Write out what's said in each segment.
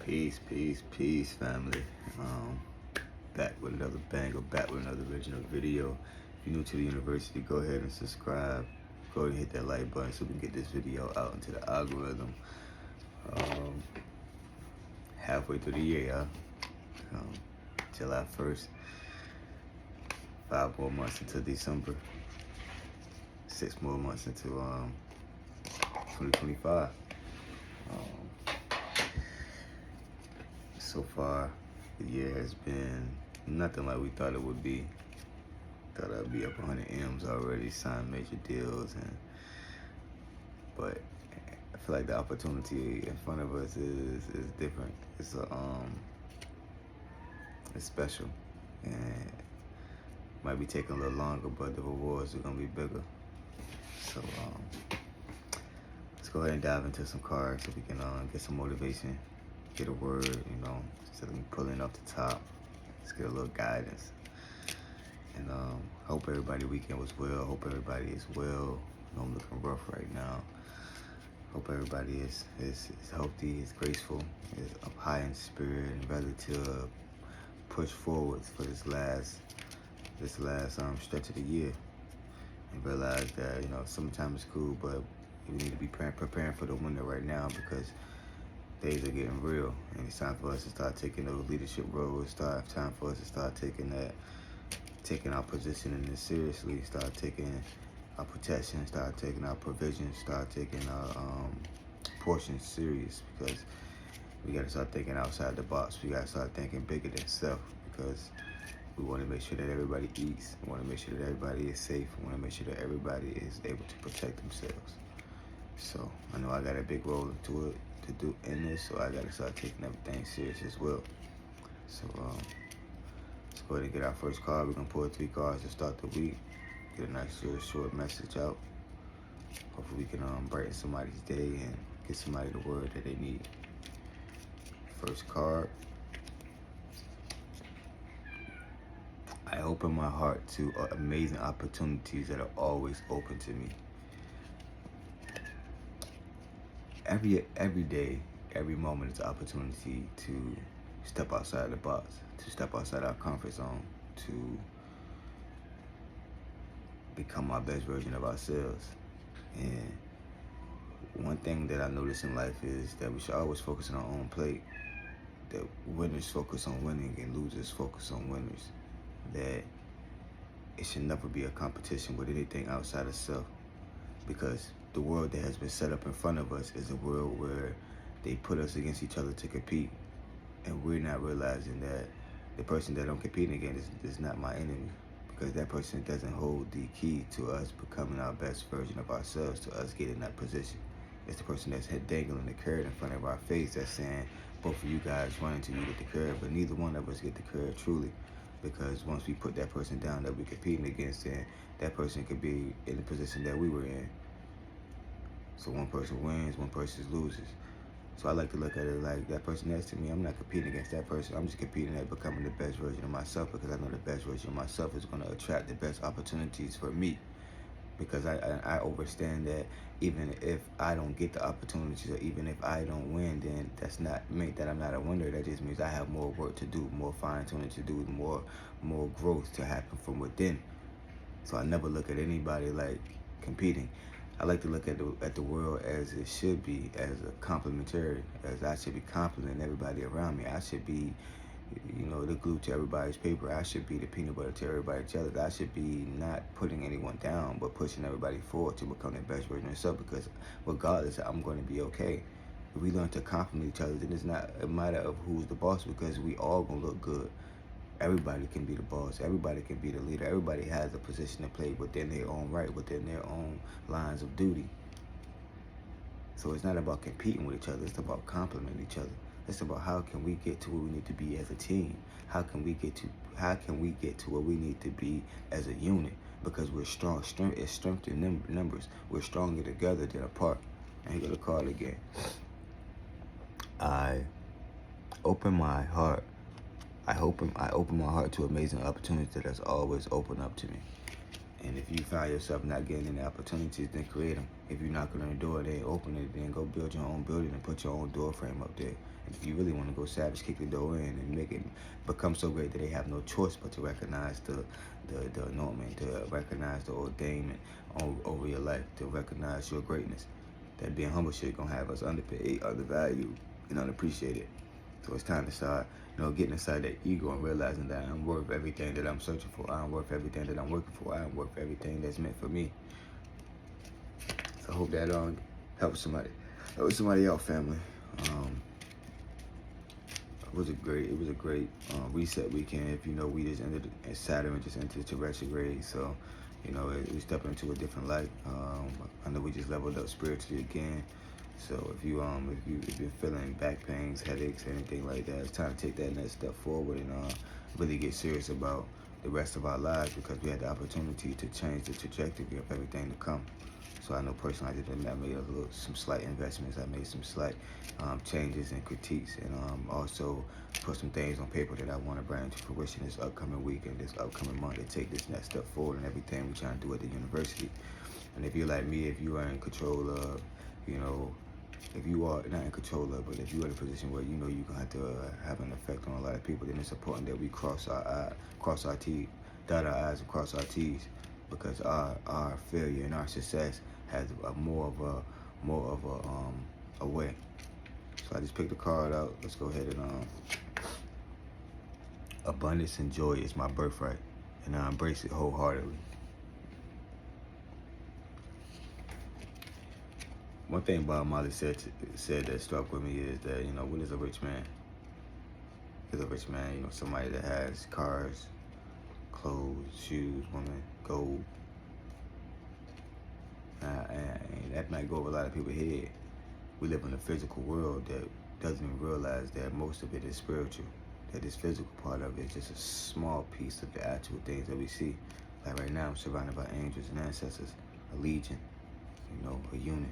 Peace, family. Back with another banger, back with another original video. If you're new to the university, go ahead and subscribe. Go ahead and hit that like button so we can get this video out into the algorithm. Halfway through the year, y'all. July 1st. 5 more months until December. 6 more months into 2025. So far, the year has been nothing like we thought it would be. Thought I'd be up 100 M's already, signed major deals, but I feel like the opportunity in front of us is different. It's special, and might be taking a little longer, but the rewards are gonna be bigger. So let's go ahead and dive into some cards so we can get some motivation, get a word, instead of me pulling off the top. Let's get a little guidance. And hope everybody weekend was well. Hope everybody is well. I know I'm looking rough right now. Hope everybody is healthy, is graceful, is up high in spirit, and ready to push forwards for this last stretch of the year. And realize that summertime is cool, but we need to be preparing for the winter right now, because days are getting real, and it's time for us to start taking those leadership roles. It's time for us to start taking our position in this seriously. Start taking our protection. Start taking our provisions. Start taking our portions serious, because we got to start thinking outside the box. We got to start thinking bigger than self, because we want to make sure that everybody eats. We want to make sure that everybody is safe. We want to make sure that everybody is able to protect themselves. So I know I got a big role to do in this, so I got to start taking everything serious as well. So let's go ahead and get our first card. We're going to pull 3 cards to start the week. Get a nice little short message out. Hopefully we can brighten somebody's day and get somebody the word that they need. First card. I open my heart to amazing opportunities that are always open to me. Every day, every moment is an opportunity to step outside the box, to step outside our comfort zone, to become our best version of ourselves. And one thing that I notice in life is that we should always focus on our own plate. That winners focus on winning and losers focus on winners. That it should never be a competition with anything outside of self, because the world that has been set up in front of us is a world where they put us against each other to compete, and we're not realizing that the person that I'm competing against is not my enemy, because that person doesn't hold the key to us becoming our best version of ourselves, to us getting that position. It's the person that's dangling the carrot in front of our face, that's saying, both of you guys running to you get the carrot, but neither one of us get the carrot truly. Because once we put that person down that we're competing against, then that person could be in the position that we were in. So one person wins, one person loses. So I like to look at it like, that person next to me, I'm not competing against that person. I'm just competing at becoming the best version of myself, because I know the best version of myself is going to attract the best opportunities for me. Because I understand that even if I don't get the opportunities, or even if I don't win, then that's not mean that I'm not a winner. That just means I have more work to do, more fine-tuning to do, more growth to happen from within. So I never look at anybody like competing. I like to look at the world as it should be, as a complementary, as I should be complimenting everybody around me. I should be, the glue to everybody's paper. I should be the peanut butter to everybody's jelly. I should be not putting anyone down, but pushing everybody forward to become their best version of themselves, because regardless, I'm going to be okay. If we learn to compliment each other, then it's not a matter of who's the boss, because we all going to look good. Everybody can be the boss. Everybody can be the leader. Everybody has a position to play within their own right, within their own lines of duty. So it's not about competing with each other. It's about complimenting each other. It's about how can we get to where we need to be as a team. How can we get to where we need to be as a unit? Because we're strong. Strength is strength in numbers. We're stronger together than apart. And here go the card again. I open my heart. I open my heart to amazing opportunities that has always opened up to me. And if you find yourself not getting any opportunities, then create them. If you're knocking on the door, then open it, then go build your own building and put your own door frame up there. And if you really want to go savage, kick the door in and make it become so great that they have no choice but to recognize the anointment, to recognize the ordainment over your life, to recognize your greatness. That being humble shit gonna have us underpaid, undervalued, and unappreciated. So it's time to start, getting inside that ego and realizing that I'm worth everything that I'm searching for. I'm worth everything that I'm working for. I'm worth everything that's meant for me. So I hope that helps somebody. Help somebody out, family. It was a great reset weekend. If we just ended, and Saturn just entered to retrograde. So, we stepped into a different light. I know we just leveled up spiritually again. So if you're feeling back pains, headaches, anything like that, it's time to take that next step forward and really get serious about the rest of our lives, because we had the opportunity to change the trajectory of everything to come. So I know personally I made some slight investments. I made some slight changes and critiques, and also put some things on paper that I want to bring to fruition this upcoming week and this upcoming month to take this next step forward in everything we're trying to do at the university. And if you're like me, if you are in control of, if you are not in control of, but if you're in a position where you're gonna have to have an effect on a lot of people, then it's important that we cross our T's, dot our I's and cross our T's, because our failure and our success has more of a way. So I just picked the card out. Let's go ahead and abundance and joy is my birthright, and I embrace it wholeheartedly. One thing Bob Marley said that struck with me is that, what is a rich man? Is a rich man, somebody that has cars, clothes, shoes, women, gold. And that might go over a lot of people's head. We live in a physical world that doesn't even realize that most of it is spiritual. That this physical part of it is just a small piece of the actual things that we see. Like right now, I'm surrounded by angels and ancestors, a legion, a unit.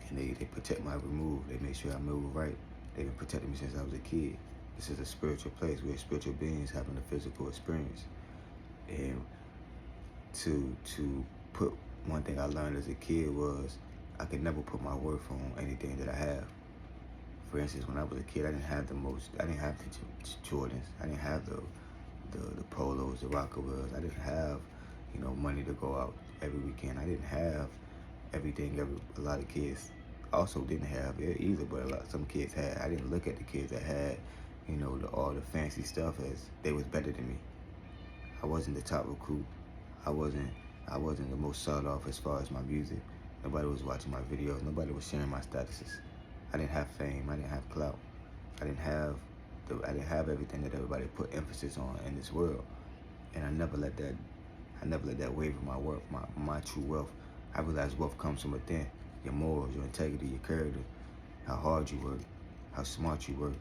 And they protect my remove. They make sure I move right. They've been protecting me since I was a kid. This is a spiritual place. We're spiritual beings having a physical experience. And to put, one thing I learned as a kid was I could never put my worth on anything that I have. For instance, when I was a kid, I didn't have the Jordans. I didn't have the Polos, the Rockawells. I didn't have, money to go out every weekend. I didn't have everything a lot of kids also didn't have it either, but some kids had. I didn't look at the kids that had, all the fancy stuff as they was better than me. I wasn't the top recruit. I wasn't the most sought off as far as my music. Nobody was watching my videos. Nobody was sharing my statuses. I didn't have fame. I didn't have clout. I didn't have everything that everybody put emphasis on in this world. And I never let that waver my worth, my true wealth. I realized wealth comes from within. Your morals, your integrity, your character, how hard you work, how smart you work,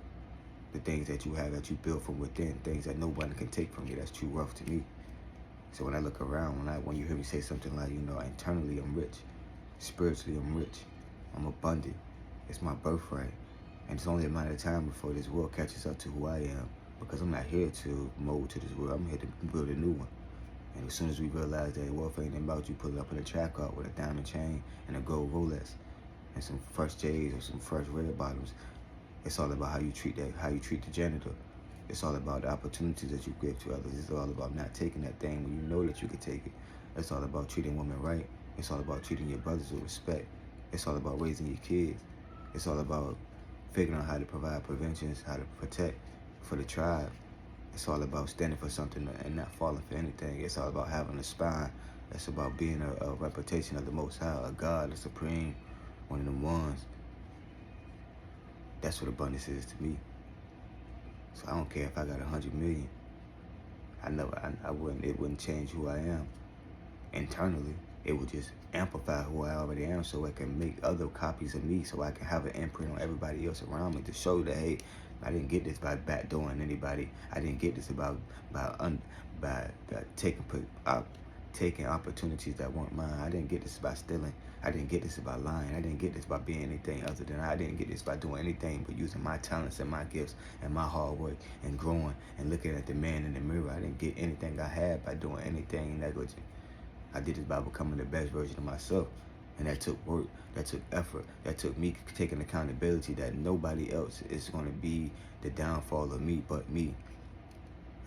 the things that you have that you build from within, things that nobody can take from you. That's true wealth to me. So when I look around, when you hear me say something like, internally I'm rich, spiritually I'm rich, I'm abundant, it's my birthright. And it's only a matter of time before this world catches up to who I am, because I'm not here to mold to this world. I'm here to build a new one. And as soon as we realize that wealth ain't about you pulling up in a track car with a diamond chain and a gold Rolex and some fresh J's or some fresh red bottoms, it's all about how you treat the janitor. It's all about the opportunities that you give to others. It's all about not taking that thing when you know that you can take it. It's all about treating women right. It's all about treating your brothers with respect. It's all about raising your kids. It's all about figuring out how to provide preventions, how to protect for the tribe. It's all about standing for something and not falling for anything. It's all about having a spine. It's about being a reputation of the Most High, a God, a Supreme, one of them ones. That's what abundance is to me. So I don't care if I got 100 million. It wouldn't change who I am internally. It would just amplify who I already am, so I can make other copies of me, so I can have an imprint on everybody else around me to show that, hey, I didn't get this by backdooring anybody. I didn't get this by taking out taking opportunities that weren't mine. I didn't get this by stealing. I didn't get this by lying. I didn't get this by being anything other than I didn't get this by doing anything but using my talents and my gifts and my hard work and growing and looking at the man in the mirror. I didn't get anything I had by doing anything negligent. I did this by becoming the best version of myself. And that took work, that took effort, that took me taking accountability that nobody else is going to be the downfall of me but me.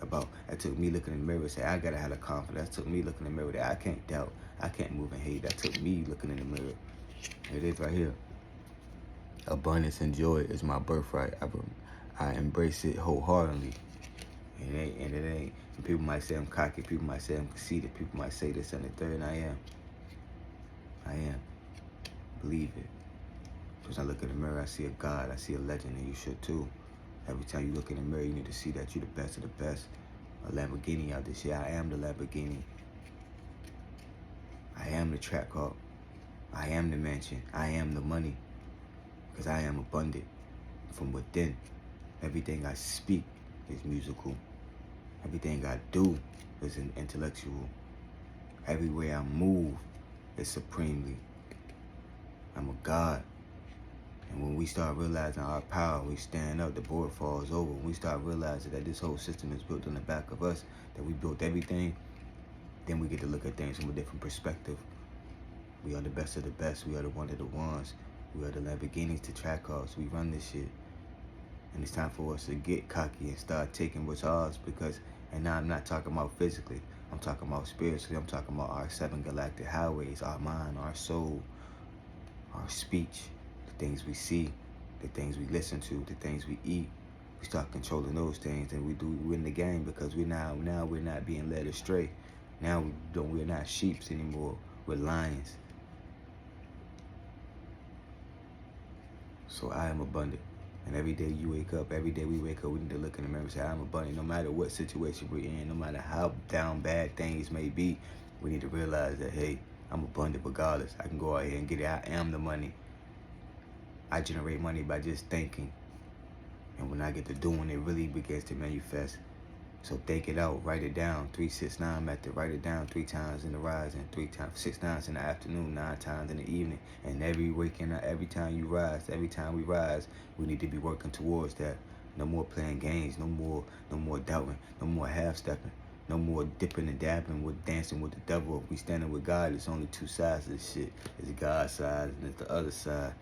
That took me looking in the mirror and say, I gotta have the confidence. That took me looking in the mirror that I can't doubt. I can't move in hate. That took me looking in the mirror. It is right here. Abundance and joy is my birthright. I embrace it wholeheartedly. And it ain't. And people might say I'm cocky. People might say I'm conceited. People might say this and the third, and I am. Believe it. Because I look in the mirror, I see a God. I see a legend, and you should too. Every time you look in the mirror, you need to see that you're the best of the best. A Lamborghini out this year. I am the Lamborghini. I am the track car. I am the mansion. I am the money. Because I am abundant from within. Everything I speak is musical. Everything I do is intellectual. Everywhere I move is supremely. I'm a God. And when we start realizing our power, we stand up, the board falls over. When we start realizing that this whole system is built on the back of us, that we built everything, then we get to look at things from a different perspective. We are the best of the best. We are the one of the ones. We are the Lamborghinis, the track cars. We run this shit. And it's time for us to get cocky and start taking what's ours and now I'm not talking about physically. I'm talking about spiritually. I'm talking about our 7 galactic highways, our mind, our soul, our speech, the things we see, the things we listen to, the things we eat. We start controlling those things, and we win the game because we're not being led astray. Now we're not sheeps anymore. We're lions. So I am abundant. And every day you wake up, every day we wake up, we need to look in the mirror and say, I'm abundant. No matter what situation we're in, no matter how down bad things may be, we need to realize that, hey, I'm abundant regardless. I can go out here and get it. I am the money. I generate money by just thinking. And when I get to doing, it really begins to manifest. So think it out, write it down. 3-6-9 method. Write it down 3 times in the rising, 6 times in the afternoon, 9 times in the evening. And every time you rise, every time we rise, we need to be working towards that. No more playing games, no more doubting, no more half-stepping, no more dipping and dabbing with dancing with the devil. If we standing with God, it's only 2 sides of this shit. It's God's side and it's the other side.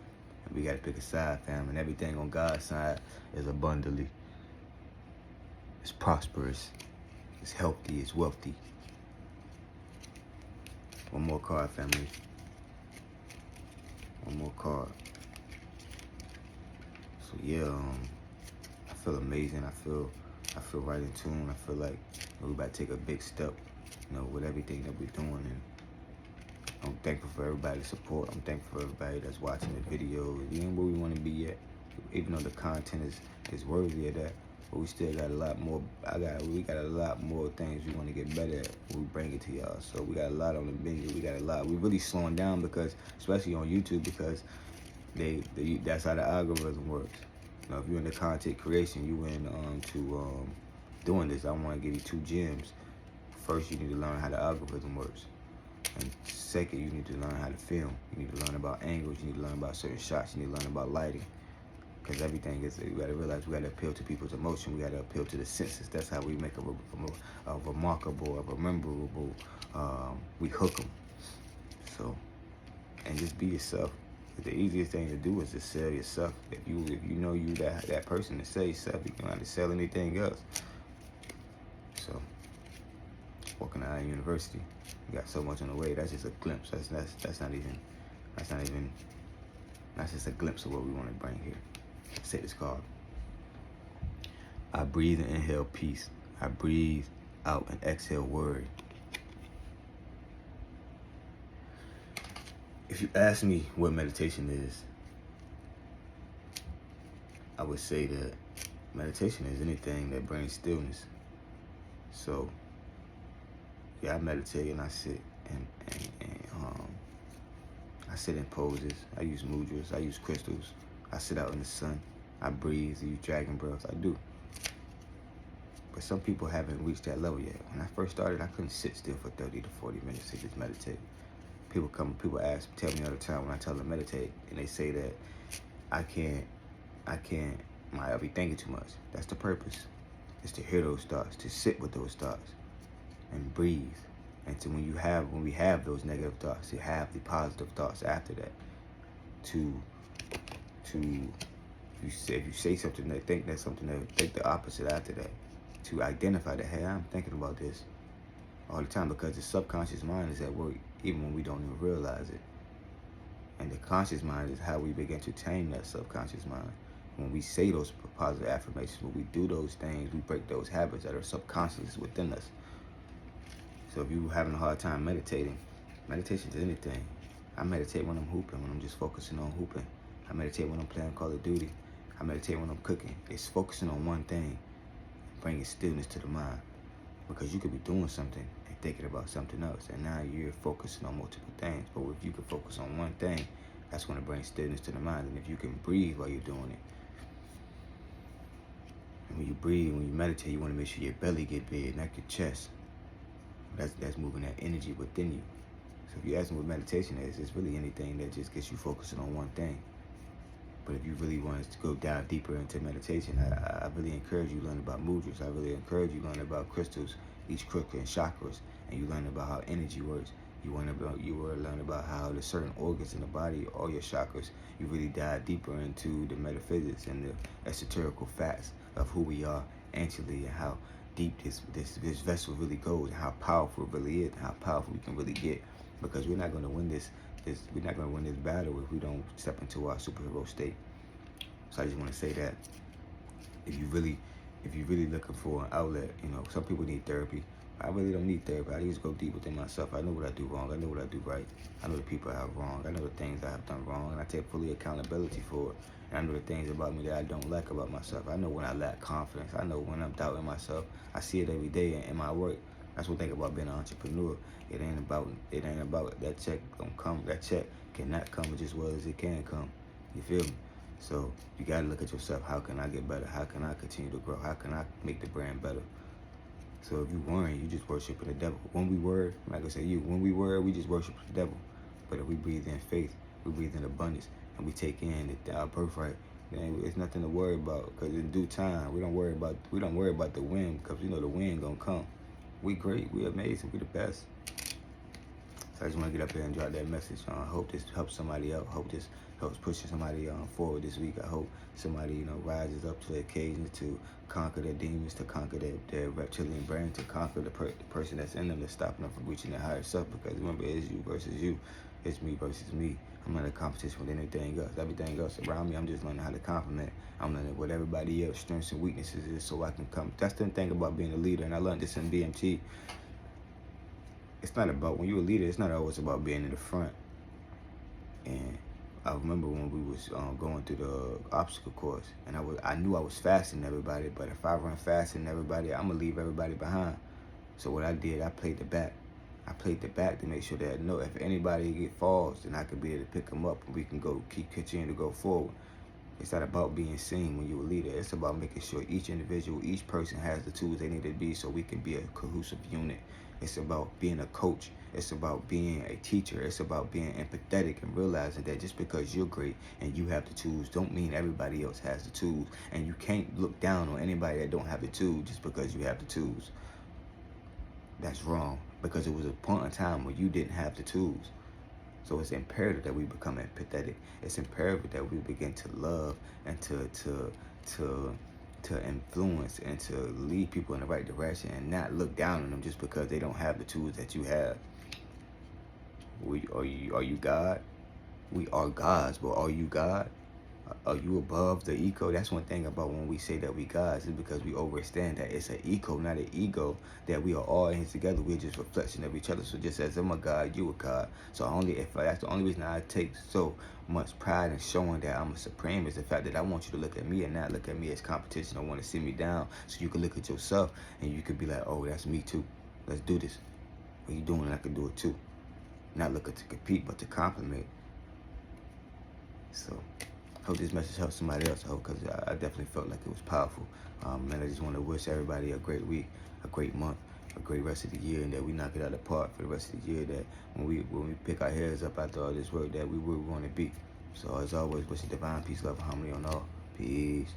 And we gotta pick a side, fam. And everything on God's side is abundantly. It's prosperous, it's healthy, it's wealthy. One more card, family. One more card. So yeah, I feel amazing. I feel right in tune. I feel like we're about to take a big step, with everything that we're doing. And I'm thankful for everybody's support. I'm thankful for everybody that's watching the videos. We ain't where we want to be yet, even though the content is worthy of that. But we still got a lot more. We got a lot more things we want to get better at when we bring it to y'all. So we got a lot on the menu. We got a lot. We're really slowing down because, especially on YouTube, because that's how the algorithm works. If you're into content creation, you into doing this, I want to give you 2 gems. First, you need to learn how the algorithm works. And second, you need to learn how to film. You need to learn about angles. You need to learn about certain shots. You need to learn about lighting. Because everything we got to realize we got to appeal to people's emotion. We got to appeal to the senses. That's how we make a remarkable, a memorable, we hook them. So, and just be yourself. The easiest thing to do is to sell yourself. If you know you that person to sell yourself, you don't have to sell anything else. So, walking to Iron University, we got so much on the way. That's just a glimpse. That's just a glimpse of what we want to bring here. Say this card. I breathe and inhale peace. I breathe out and exhale worry. If you ask me what meditation is, I would say that meditation is anything that brings stillness. So, yeah, I meditate and I sit and I sit in poses. I use mudras. I use crystals. I sit out in the sun. I breathe. I use dragon breaths. I do. But some people haven't reached that level yet. When I first started, I couldn't sit still for 30 to 40 minutes to just meditate. People tell me all the time when I tell them meditate, and they say that I can't, I'll be thinking too much. That's the purpose. It's to hear those thoughts, to sit with those thoughts, and breathe. And to when we have those negative thoughts, to have the positive thoughts after that. If you say something, they think that's something, they think the opposite after that. To identify that, hey, I'm thinking about this all the time, because the subconscious mind is at work even when we don't even realize it. And the conscious mind is how we begin to tame that subconscious mind. When we say those positive affirmations, when we do those things, we break those habits that are subconscious within us. So if you're having a hard time meditating, meditation is anything. I meditate when I'm hooping, when I'm just focusing on hooping. I meditate when I'm playing Call of Duty. I meditate when I'm cooking. It's focusing on one thing, bringing stillness to the mind. Because you could be doing something and thinking about something else, and now you're focusing on multiple things. But if you can focus on one thing, that's going to bring stillness to the mind. And if you can breathe while you're doing it, and when you breathe, when you meditate, you want to make sure your belly get big, not your chest. That's moving that energy within you. So if you ask me what meditation is, it's really anything that just gets you focusing on one thing. But if you really want to go dive deeper into meditation, I really encourage you to learn about mudras. I really encourage you to learn about crystals, each crystal and chakras, and you learn about how energy works. You will learn about how the certain organs in the body, all your chakras. You really dive deeper into the metaphysics and the esoterical facts of who we are anciently, and how deep this vessel really goes, and how powerful it really is, and how powerful we can really get. Because we're not going to win this battle if we don't step into our superhero state. So I just want to say that if you really looking for an outlet, some people need therapy. I really don't need therapy. I just go deep within myself. I know what I do wrong. I know what I do right. I know the people I have wrong. I know the things I have done wrong, and I take fully accountability for it. And I know the things about me that I don't like about myself. I know when I lack confidence. I know when I'm doubting myself. I see it every day in my work. That's one thing about being an entrepreneur. It ain't about that check gonna come. That check cannot come just as well as it can come. You feel me? So you gotta look at yourself. How can I get better? How can I continue to grow? How can I make the brand better? So if you worrying, you just worshiping the devil. When we worry, I'm not gonna say you. When we worry, we just worship the devil. But if we breathe in faith, we breathe in abundance, and we take in our birthright, then it's nothing to worry about. Because in due time, we don't worry about the wind, because the wind gonna come. We great, we amazing, we the best. So I just want to get up here and drop that message. I hope this helps somebody out. I hope this helps push somebody forward this week. I hope somebody rises up to the occasion to conquer their demons, to conquer their reptilian brain, to conquer the person that's in them, that's stopping them from reaching their higher self. Because remember, it's you versus you. It's me versus me. I'm not in competition with anything else. Everything else around me, I'm just learning how to compliment. I'm learning what everybody else's strengths and weaknesses is, so I can come. That's the thing about being a leader, and I learned this in BMT. It's not about, when you're a leader, it's not always about being in the front. And I remember when we was going through the obstacle course, and I knew I was faster than everybody, but if I run faster than everybody, I'm gonna leave everybody behind. So what I did, I played the back. I played the back to make sure that if anybody falls, then I could be able to pick them up, and we can keep continuing to go forward. It's not about being seen when you're a leader. It's about making sure each individual, each person has the tools they need to be, so we can be a cohesive unit. It's about being a coach. It's about being a teacher. It's about being empathetic and realizing that just because you're great and you have the tools don't mean everybody else has the tools. And you can't look down on anybody that don't have the tools just because you have the tools. That's wrong, because it was a point in time where you didn't have the tools. So it's imperative that we become empathetic. It's imperative that we begin to love and to influence and to lead people in the right direction, and not look down on them just because they don't have the tools that you have. Are you God? We are gods, but are you God? Are you above the ego? That's one thing about when we say that we gods, is because we understand that it's an eco, not an ego, that we are all in here together. We're just reflection of each other. So just as I'm a God, you a God. So that's the only reason I take so much pride in showing that I'm a supreme, is the fact that I want you to look at me and not look at me as competition. I want to see me down, so you can look at yourself and you could be like, oh, that's me too. Let's do this. What you doing? I can do it too. Not looking to compete, but to compliment. So hope this message helps somebody else. I hope, because I definitely felt like it was powerful. And I just want to wish everybody a great week, a great month, a great rest of the year, and that we knock it out of the park for the rest of the year. That when we pick our heads up after all this work, that we where we want to be. So as always, wishing divine peace, love, and harmony on all. Peace.